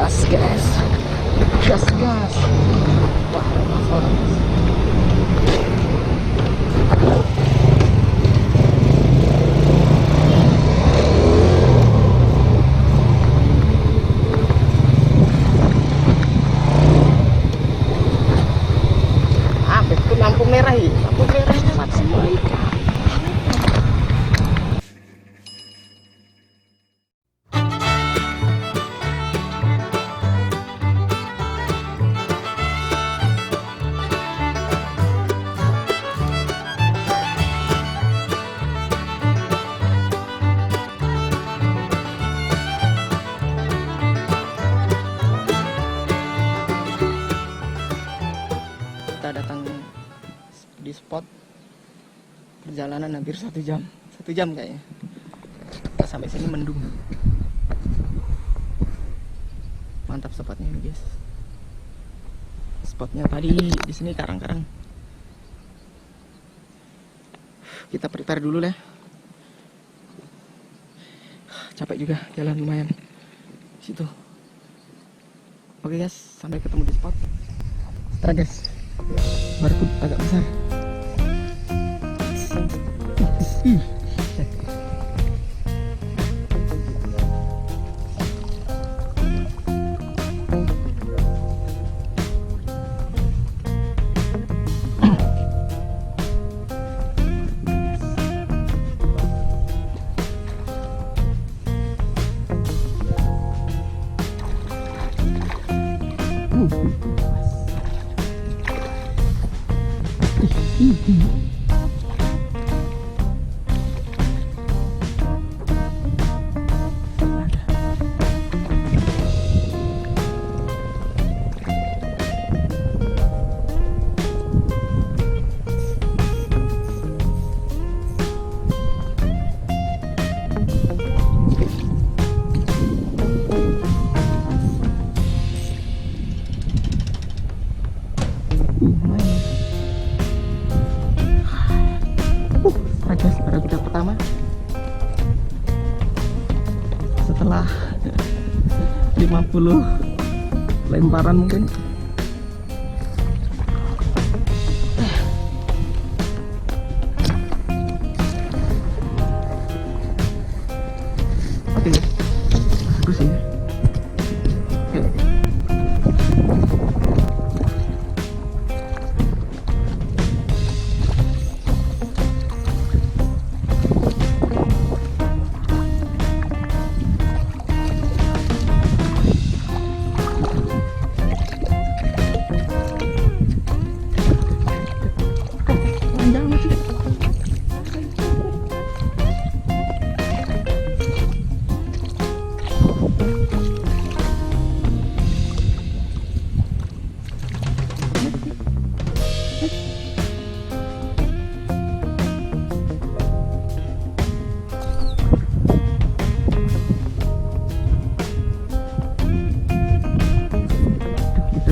gas guys, gas. Wah, masalah. Itu lampu merah ya, lampu merahnya mati semua ikan. Kita datang di spot perjalanan hampir 1 jam kayaknya. Kita sampai sini mendung. Mantap spotnya ini guys. Spotnya tadi di sini karang-karang. Kita prepare dulu deh. Capek juga jalan lumayan situ. Oke guys, sampai ketemu di spot. Setelah guys, barracuda agak besar. Barracuda pertama setelah 50 lemparan mungkin. Oke, bagus ya. Oke.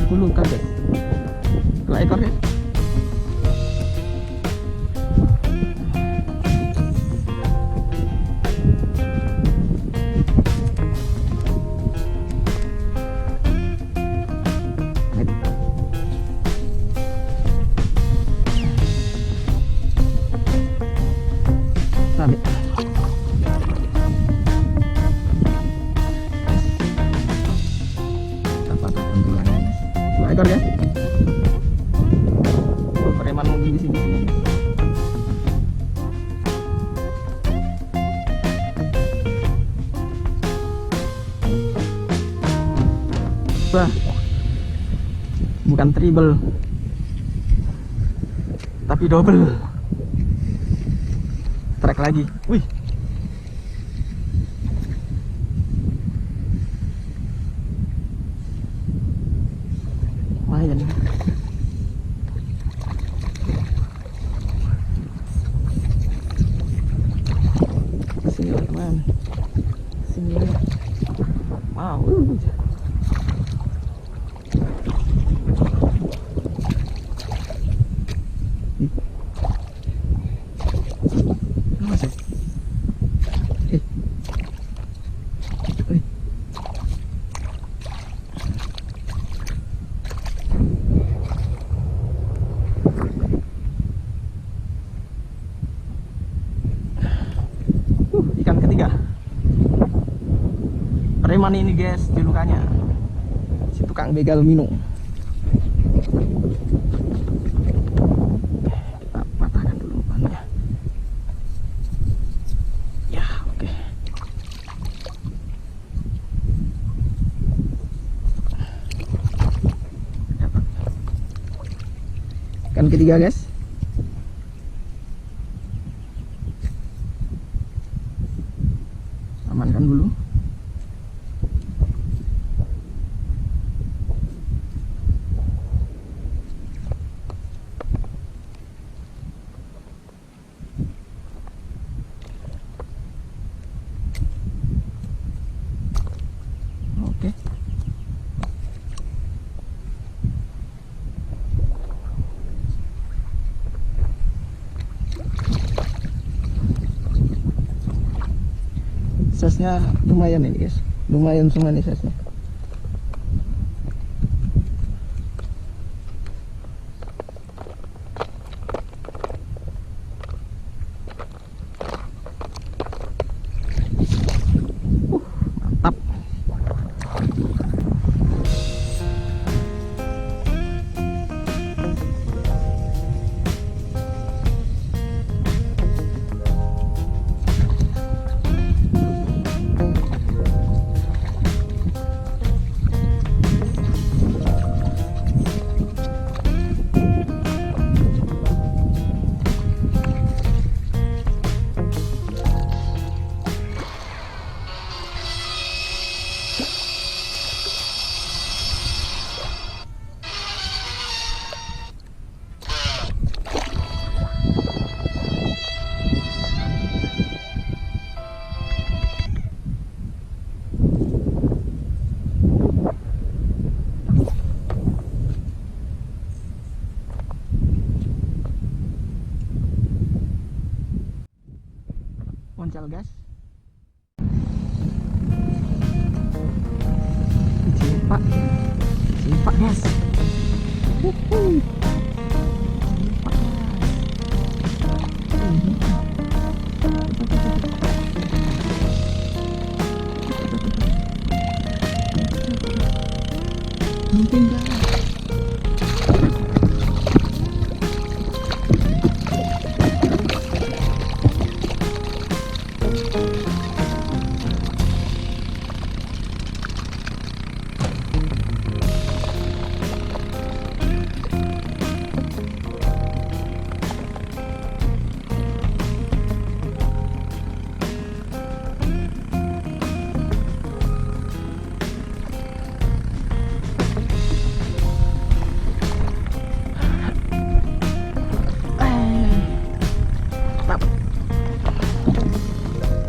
Dulu kaget dua ekor ya. Sampai dua ekor ya. Preman mungkin di sini. Wah, bukan triple tapi double. Trek lagi. Wih, lumayan. Sini teman, sini. Wow. Masih. ketiga. Preman ini guys julukannya, si tukang begal minow. Kita patahkan dulu umpannya. Ya, oke. Dapat. Ikan ketiga guys. Amankan dulu. Oke. Size-nya lumayan ini guys, lumayan semua nih size-nya. Mantap. Poncal gas. Simpak. Simpak gas. Simpak. Mungkin gas.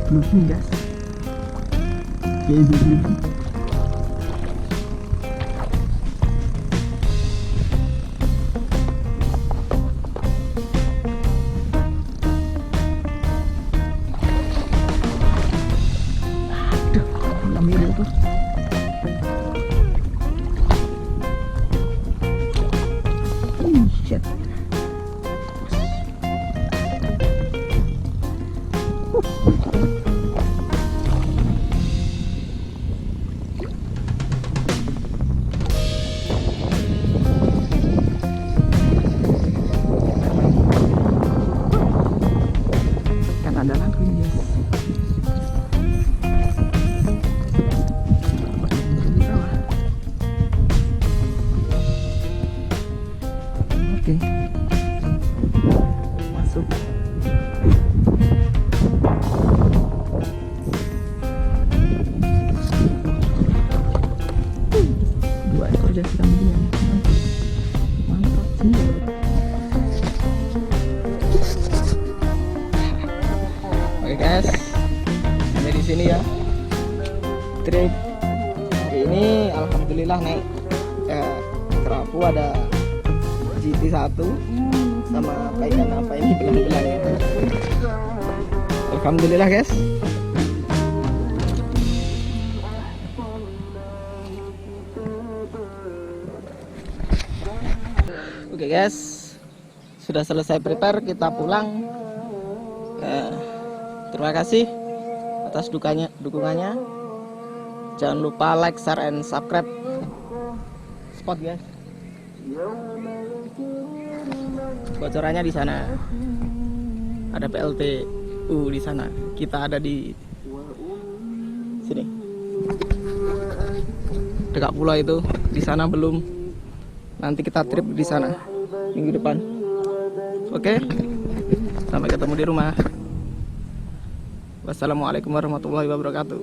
Belum gas. Oke, belum. Aduh, ambil itu. Shit. Adalah guys. Oke. Masuk. Dua ekor jas kambing. Mantap sih. Guys, sampai di sini ya trip ini. Alhamdulillah naik kerapu, ada GT1 sama ikan apa ini belang-belang. Alhamdulillah guys. Oke guys, sudah selesai prepare, kita pulang. Terima kasih. atas dukungannya. Jangan lupa like, share, and subscribe. Spot guys. Bocorannya di sana. Ada PLTU di sana. Kita ada di sini. Dekat pulau itu. Di sana belum. Nanti kita trip di sana minggu depan. Oke. Sampai ketemu di rumah. Wassalamualaikum warahmatullahi wabarakatuh.